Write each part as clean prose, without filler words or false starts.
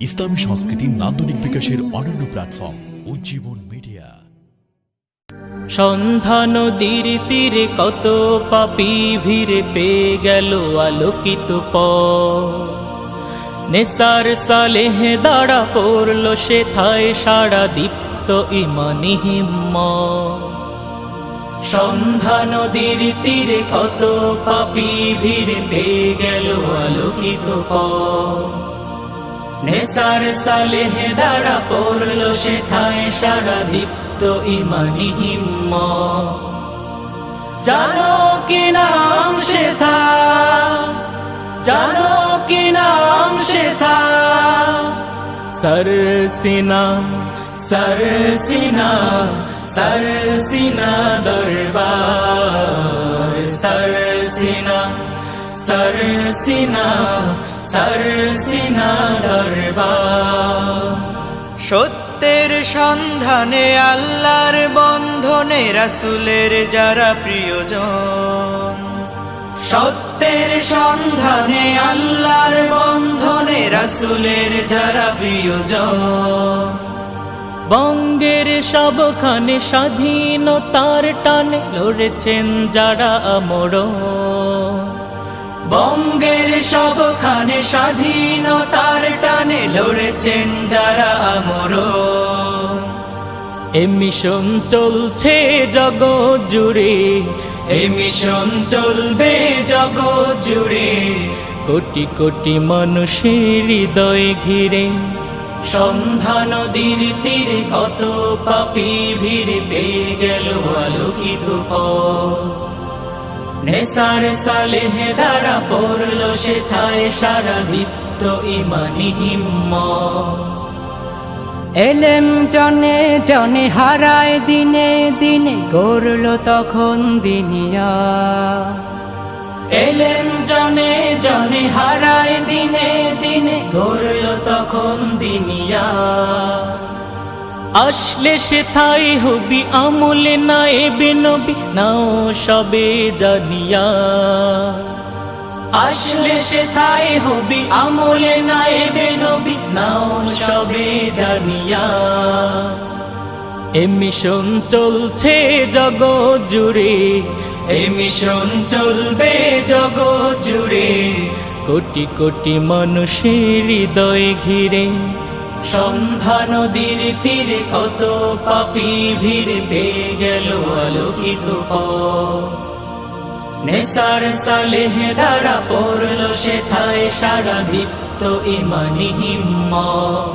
ইসলামী সংস্কৃতির নান্দনিক বিকাশের অনন্য প্ল্যাটফর্ম উজ্জীবন মিডিয়া। সন্ধ্যা নদীর তীরে কত পাপী ভিড়ে পেয়ে গেল আলোকিত পথ। নেসার সালেহ দাঁড়া পড়ল সেথায় সারা দীপ্ত ইমানি হিম্মত। সন্ধ্যা নদীর তীরে কত পাপী ভিড়ে পেয়ে গেল আলোকিত পথ। নেসার সালেহ দাঁড়া পড়ল সেথায় সারা দীপ্ত ইমানি হিম্মত। জানো কি নাম সেথা, জানো কি নাম সেথা, সরসিনা সরসিনা সরসিনা দরবার। সরসিনা সরসিনা সরসিনা দরবার। সত্যের সন্ধানে আল্লাহর বন্ধনে রাসূলের যারা প্রিয়জন। সত্যের সন্ধানে আল্লাহর বন্ধনে রাসূলের যারা প্রিয়জন। বঙ্গের সবখানে স্বাধীনতার টানে লড়েছেন যারা আমরণ। বঙ্গের সবখানে স্বাধীনতার টানে লড়েছেন যারা আমরণ। এ মিশন চলছে জগৎ জুড়ে, এ মিশন চলবে জগৎ জুড়ে। কোটি কোটি মানুষের হৃদয় ঘিরে সন্ধ্যা নদীর তীরে কত পাপী ভিড়ে পেয়ে গেল আলোকিত পথ। নেসার সালেহ দাঁড়া পড়ল সেথায় সারা দীপ্ত ইমানি হিম্মত। এলেম জনে জনে হারায় দিনে দিনে গড়ল তখন দিনিয়া। এলেম জনে জনে হারায় দিনে দিনে গড়ল তখন দিনিয়া। আসলে সেথায় হবি আমলে নায়েবে নবী নাও সবে জানিয়া। আসলে সেথায় হবি আমলে নায়েবে নবী নাও সবে জানিয়া। এ মিশন চলছে জগৎ জুড়ে, এ মিশন চলবে জগৎ জুড়ে। কোটি কোটি মানুষের হৃদয় ঘিরে সন্ধ্যা নদীর তীরে কত পাপী ভিড়ে পেয়ে গেল আলোকিত পথ। নেসার সালেহ দাঁড়া পড়ল সেথায় সারা দীপ্ত ইমানি হিম্মত।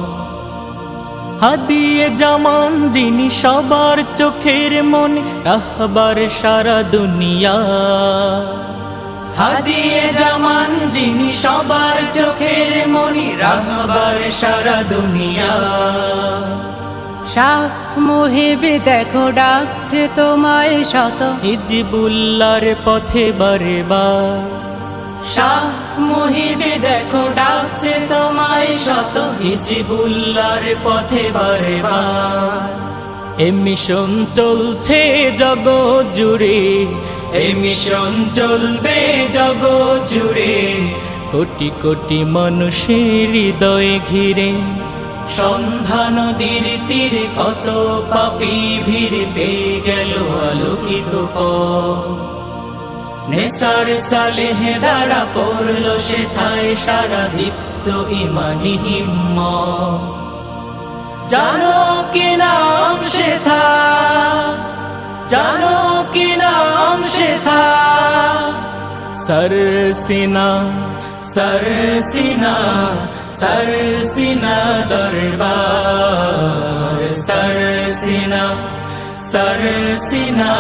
হাদিয়ে জামান যিনি সবার চোখের মনে রাহবার সারা দুনিয়া। হাদিয়ে জামান যিনি সবার চোখের মনি রাহবার সারা দুনিয়া। শাহ মুহিবে দেখো ডাকছে তোমায় শত, হিজবুল্লাহর পথে বারে বার। শাহ মুহিবে দেখো ডাকছে তোমায় শত, হিজবুল্লাহর পথে বারে বার। এ মিশন চলছে জগৎ জুড়ে, এ মিশন চলবে জগৎ জুড়ে। কোটি কোটি মানুষের হৃদয় ঘিরে সন্ধ্যা নদীর তীরে কত পাপী ভিড়ে পেয়ে গেল আলোকিত পথ। নেসার সালেহ দাঁড়া পড়ল সেথায় সারা দীপ্ত ইমানি হিম্মত। জানো কি নাম সেথা, জানো কি নাম সেথা, সরসিনা সরসিনা সরসিনা দরবার। সরসিনা সরসিনা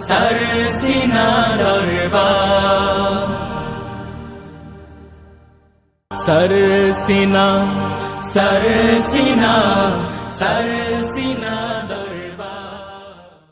সরসিনা দরবার। সরসিনা সরসিনা সরসিনা